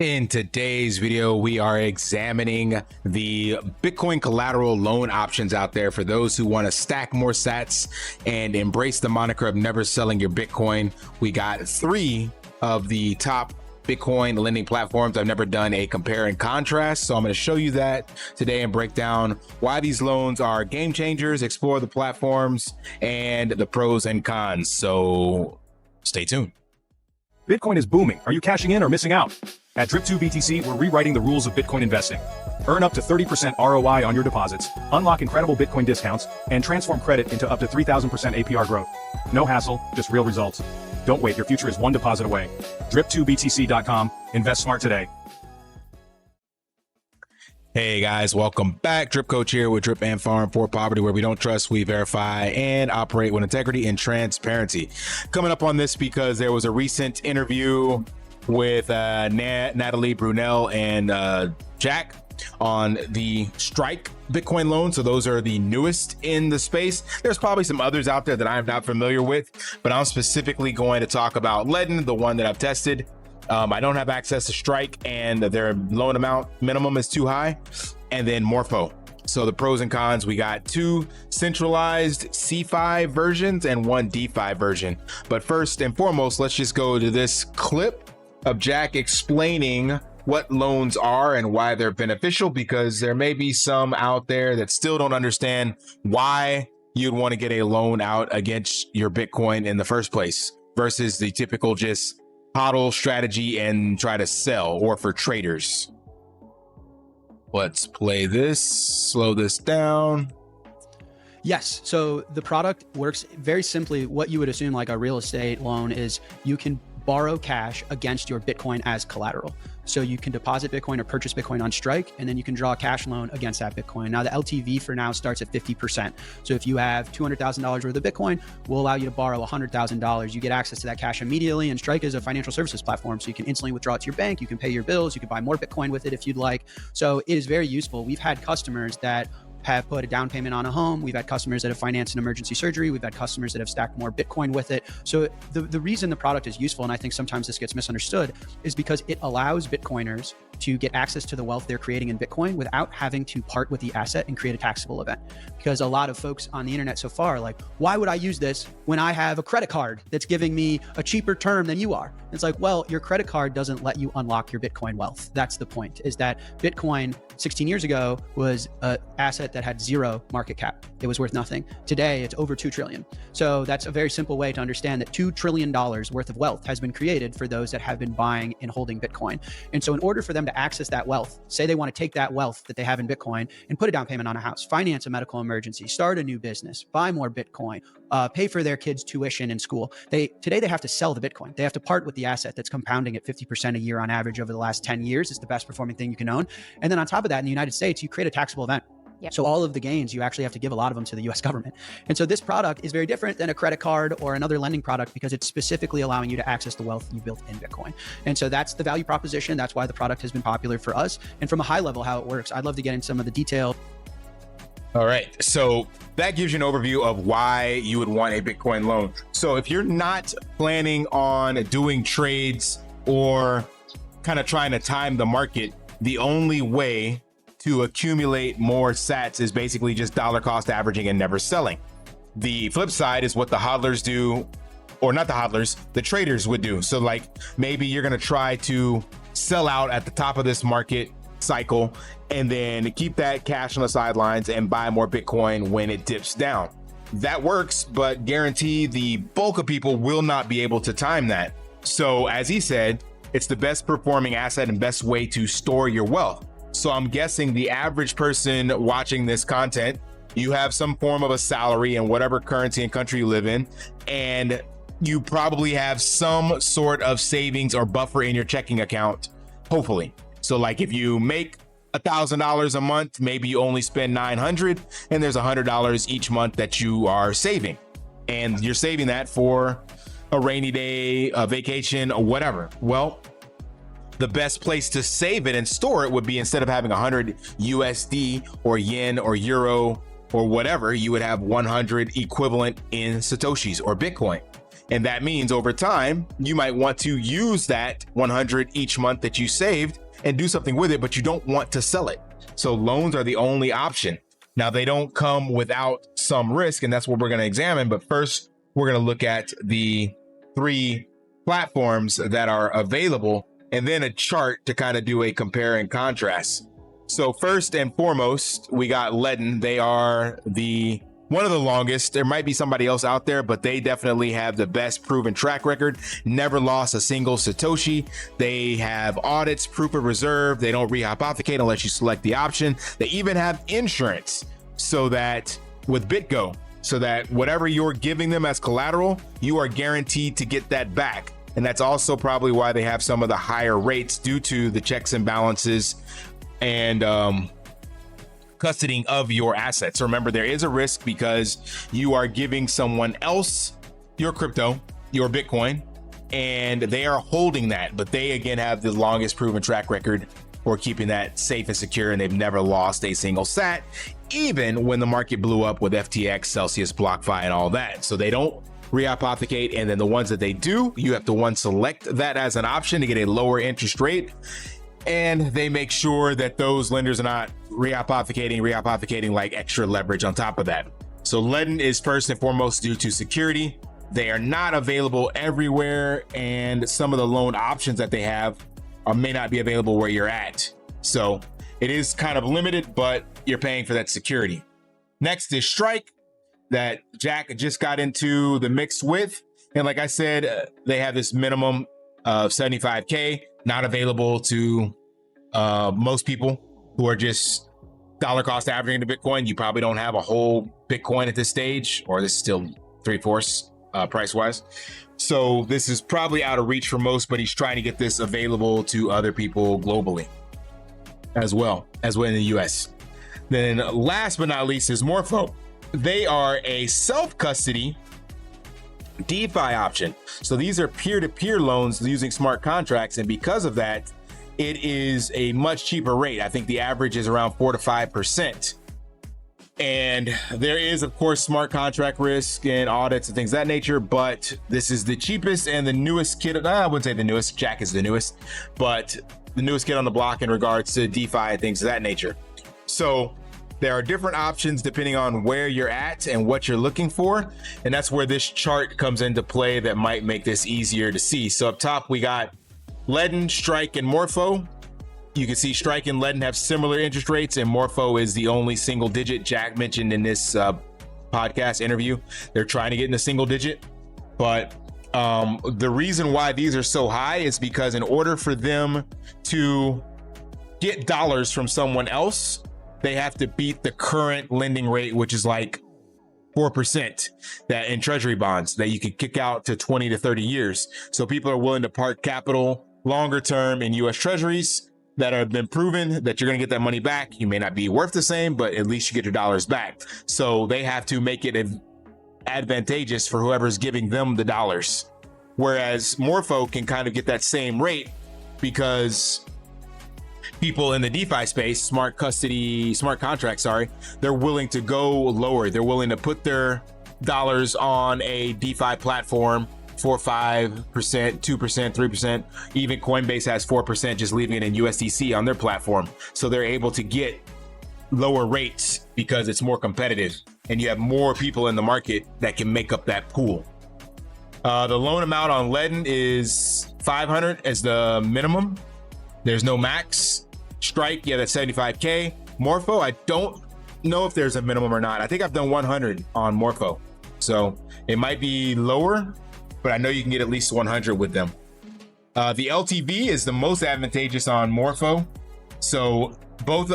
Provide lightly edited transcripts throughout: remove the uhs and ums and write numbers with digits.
In today's video, we are examining the Bitcoin collateral loan options out there for those who want to stack more sats and embrace the moniker of never selling your Bitcoin. We got 3 of the top Bitcoin lending platforms. I've never done a compare and contrast, so I'm going to show you that today and break down why these loans are game changers, explore the platforms and the pros and cons. So stay tuned. Bitcoin is booming. Are you cashing in or missing out? At Drip2 BTC, we're rewriting the rules of Bitcoin investing. Earn up to 30% ROI on your deposits, unlock incredible Bitcoin discounts, and transform credit into up to 3,000% APR growth. No hassle, just real results. Don't wait, your future is one deposit away. Drip2BTC.com. Invest smart today. Hey guys, welcome back. Drip Coach here with Drip and Farm for Poverty, where we don't trust, we verify, and operate with integrity and transparency. Coming up on this because there was a recent interview with Natalie Brunel and Jack on the Strike Bitcoin loan. So those are the newest in the space. There's probably some others out there that I'm not familiar with, but I'm specifically going to talk about Ledn, the one that I've tested. I don't have access to Strike and their loan amount minimum is too high. And then Morpho. So the pros and cons, we got 2 centralized CeFi versions and 1 DeFi version. But first and foremost, let's just go to this clip of Jack explaining what loans are and why they're beneficial, because there may be some out there that still don't understand why you'd want to get a loan out against your Bitcoin in the first place versus the typical just hodl strategy and try to sell, or for traders. Let's play this, slow this down. Yes, so the product works very simply. What you would assume like a real estate loan is you can borrow cash against your Bitcoin as collateral. So you can deposit Bitcoin or purchase Bitcoin on Strike, and then you can draw a cash loan against that Bitcoin. Now the LTV for now starts at 50%. So if you have $200,000 worth of Bitcoin, we'll allow you to borrow $100,000. You get access to that cash immediately, and Strike is a financial services platform. So you can instantly withdraw it to your bank. You can pay your bills. You can buy more Bitcoin with it if you'd like. So it is very useful. We've had customers that have put a down payment on a home. We've had customers that have financed an emergency surgery. We've had customers that have stacked more Bitcoin with it. So the reason the product is useful, and I think sometimes this gets misunderstood, is because it allows Bitcoiners to get access to the wealth they're creating in Bitcoin without having to part with the asset and create a taxable event. Because a lot of folks on the internet so far are like, why would I use this when I have a credit card that's giving me a cheaper term than you are? It's like, well, your credit card doesn't let you unlock your Bitcoin wealth. That's the point, is that Bitcoin 16 years ago was an asset that had 0 market cap. It was worth nothing. Today, it's over 2 trillion. So that's a very simple way to understand that $2 trillion worth of wealth has been created for those that have been buying and holding Bitcoin. And so in order for them to access that wealth, say they want to take that wealth that they have in Bitcoin and put a down payment on a house, finance a medical emergency, start a new business, buy more Bitcoin, pay for their kids' tuition in school. Today they have to sell the Bitcoin. They have to part with the asset that's compounding at 50% a year on average over the last 10 years. It's the best performing thing you can own. And then on top of that, in the United States, you create a taxable event. Yep. So all of the gains, you actually have to give a lot of them to the US government. And so this product is very different than a credit card or another lending product because it's specifically allowing you to access the wealth you built in Bitcoin. And so that's the value proposition. That's why the product has been popular for us. And from a high level, how it works, I'd love to get into some of the detail. All right, so that gives you an overview of why you would want a Bitcoin loan. So if you're not planning on doing trades or kind of trying to time the market, the only way to accumulate more sats is basically just dollar cost averaging and never selling. The flip side is what the hodlers do, or not the hodlers, the traders would do. So like maybe you're going to try to sell out at the top of this market cycle and then keep that cash on the sidelines and buy more Bitcoin when it dips down. That works, but guarantee the bulk of people will not be able to time that. So as he said, it's the best performing asset and best way to store your wealth. So I'm guessing the average person watching this content, you have some form of a salary in whatever currency and country you live in, and you probably have some sort of savings or buffer in your checking account, hopefully. So like if you make $1,000 a month, maybe you only spend $900 and there's $100 each month that you are saving. And you're saving that for a rainy day, a vacation, or whatever. Well, the best place to save it and store it would be, instead of having 100 USD or yen or euro or whatever, you would have 100 equivalent in Satoshis or Bitcoin. And that means over time, you might want to use that 100 each month that you saved and do something with it, but you don't want to sell it. So loans are the only option. Now, they don't come without some risk, and that's what we're going to examine. But first, we're going to look at the 3 platforms that are available and then a chart to kind of do a compare and contrast. So first and foremost, we got Ledn. They are one of the longest. There might be somebody else out there, but they definitely have the best proven track record. Never lost a single Satoshi. They have audits, proof of reserve. They don't rehypothecate unless you select the option. They even have insurance so that with BitGo, so that whatever you're giving them as collateral, you are guaranteed to get that back. And that's also probably why they have some of the higher rates due to the checks and balances and custodying of your assets. Remember, there is a risk because you are giving someone else your crypto, your Bitcoin, and they are holding that. But they, again, have the longest proven track record for keeping that safe and secure, and they've never lost a single sat, even when the market blew up with FTX, Celsius, BlockFi, and all that. So they don't rehypothecate. And then the ones that they do, you have to select that as an option to get a lower interest rate. And they make sure that those lenders are not rehypothecating like extra leverage on top of that. So Ledn is first and foremost due to security. They are not available everywhere, and some of the loan options that they have may not be available where you're at. So it is kind of limited, but you're paying for that security. Next is Strike, that Jack just got into the mix with. And like I said, they have this minimum of 75K, not available to most people who are just dollar cost averaging to Bitcoin. You probably don't have a whole Bitcoin at this stage, or this is still 3/4 price wise. So this is probably out of reach for most, but he's trying to get this available to other people globally as well in the US. Then last but not least is Morpho. They are a self-custody DeFi option. So these are peer-to-peer loans using smart contracts. And because of that, it is a much cheaper rate. I think the average is around 4 to 5%. And there is, of course, smart contract risk and audits and things of that nature, but this is the cheapest and the newest kid. I wouldn't say the newest, Jack is the newest, but the newest kid on the block in regards to DeFi and things of that nature. So there are different options depending on where you're at and what you're looking for. And that's where this chart comes into play that might make this easier to see. So up top, we got Ledn, Strike, and Morpho. You can see Strike and Ledn have similar interest rates, and Morpho is the only single digit. Jack mentioned in this podcast interview, they're trying to get in the single digit. But the reason why these are so high is because in order for them to get dollars from someone else, they have to beat the current lending rate, which is like 4% that in treasury bonds that you can kick out to 20 to 30 years. So people are willing to park capital longer term in US treasuries that have been proven that you're going to get that money back. You may not be worth the same, but at least you get your dollars back. So they have to make it advantageous for whoever's giving them the dollars. Whereas Morpho can kind of get that same rate because people in the DeFi space, smart contracts, they're willing to go lower. They're willing to put their dollars on a DeFi platform for 5%, 2%, 3%. Even Coinbase has 4%, just leaving it in USDC on their platform. So they're able to get lower rates because it's more competitive and you have more people in the market that can make up that pool. The loan amount on Ledn is 500 as the minimum. There's no max. Strike, yeah, that's 75K. Morpho, I don't know if there's a minimum or not. I think I've done 100 on Morpho. So it might be lower, but I know you can get at least 100 with them. The LTV is the most advantageous on Morpho. So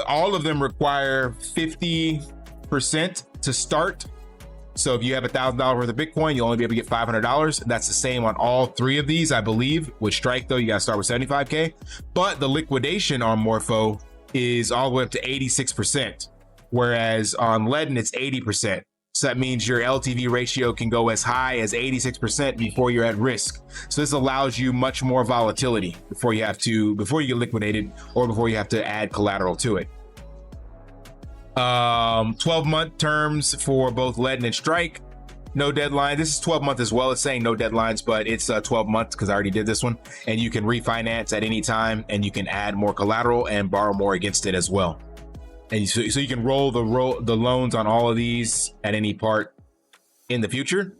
all of them require 50% to start. So if you have $1,000 worth of Bitcoin, you'll only be able to get $500. That's the same on all three of these, I believe. With Strike, though, you got to start with 75K. But the liquidation on Morpho is all the way up to 86%, whereas on Ledn, it's 80%. So that means your LTV ratio can go as high as 86% before you're at risk. So this allows you much more volatility before you get liquidated or before you have to add collateral to it. 12-month terms for both Ledn and Strike. no deadline. This is 12 month as well. It's saying no deadlines, but it's 12 months because I already did this one. And you can refinance at any time, and you can add more collateral and borrow more against it as well. And so you can roll the loans on all of these at any part in the future.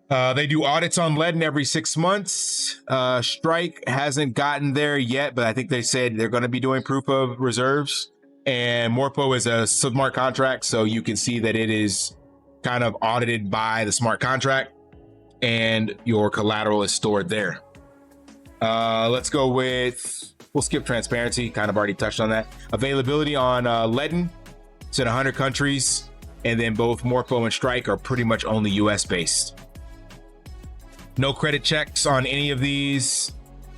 They do audits on Ledn every 6 months. Strike hasn't gotten there yet, but I think they said they're going to be doing proof of reserves. And Morpho is a smart contract, so you can see that it is kind of audited by the smart contract, and your collateral is stored there. Let's go with, we'll skip transparency, kind of already touched on that. Availability on Ledn, it's in 100 countries, and then both Morpho and Strike are pretty much only US based. No credit checks on any of these.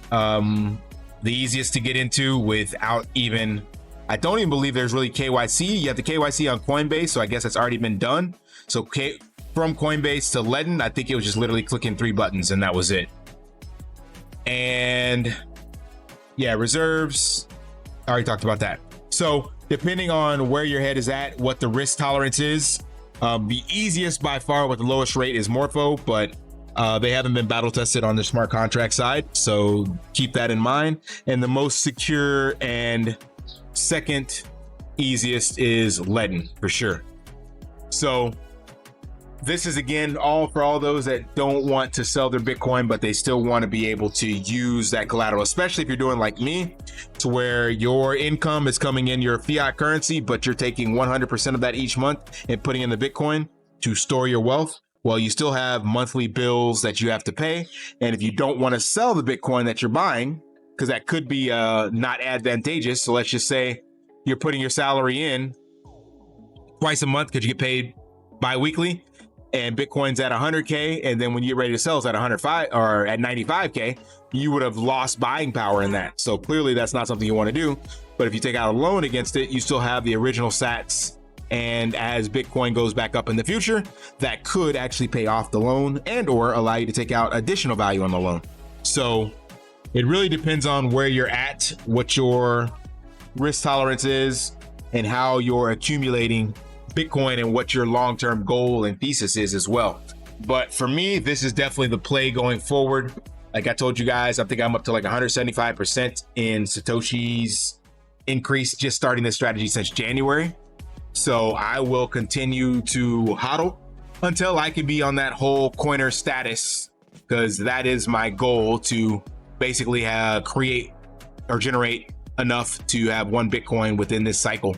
The easiest to get into without even, I don't even believe there's really KYC. You have the KYC on Coinbase, so I guess that's already been done. So from Coinbase to Ledn, I think it was just literally clicking 3 buttons and that was it. And yeah, reserves, I already talked about that. So depending on where your head is at, what the risk tolerance is, the easiest by far with the lowest rate is Morpho, but they haven't been battle tested on the smart contract side, so keep that in mind. And the most secure and second easiest is Ledn for sure. So this is again all for all those that don't want to sell their Bitcoin, but they still want to be able to use that collateral, especially if you're doing like me, to where your income is coming in your fiat currency, but you're taking 100% of that each month and putting in the Bitcoin to store your wealth. Well, you still have monthly bills that you have to pay. And if you don't want to sell the Bitcoin that you're buying, because that could be not advantageous. So let's just say you're putting your salary in twice a month because you get paid bi-weekly, and Bitcoin's at 100K. And then when you're ready to sell, it's at 105 or at 95K, you would have lost buying power in that. So clearly that's not something you want to do. But if you take out a loan against it, you still have the original sats. And as Bitcoin goes back up in the future, that could actually pay off the loan and or allow you to take out additional value on the loan. So it really depends on where you're at, what your risk tolerance is, and how you're accumulating Bitcoin and what your long-term goal and thesis is as well. But for me, this is definitely the play going forward. Like I told you guys, I think I'm up to like 175% in Satoshi's increase just starting this strategy since January. So I will continue to hodl until I can be on that whole coiner status, because that is my goal, to basically create or generate enough to have 1 Bitcoin within this cycle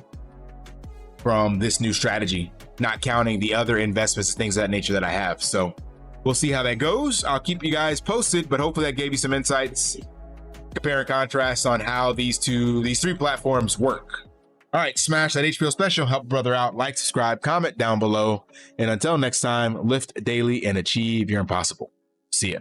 from this new strategy, not counting the other investments and things of that nature that I have. So we'll see how that goes. I'll keep you guys posted, but hopefully that gave you some insights, compare and contrast on how these 3 platforms work. All right, smash that HPO special, help a brother out, like, subscribe, comment down below. And until next time, lift daily and achieve your impossible. See ya.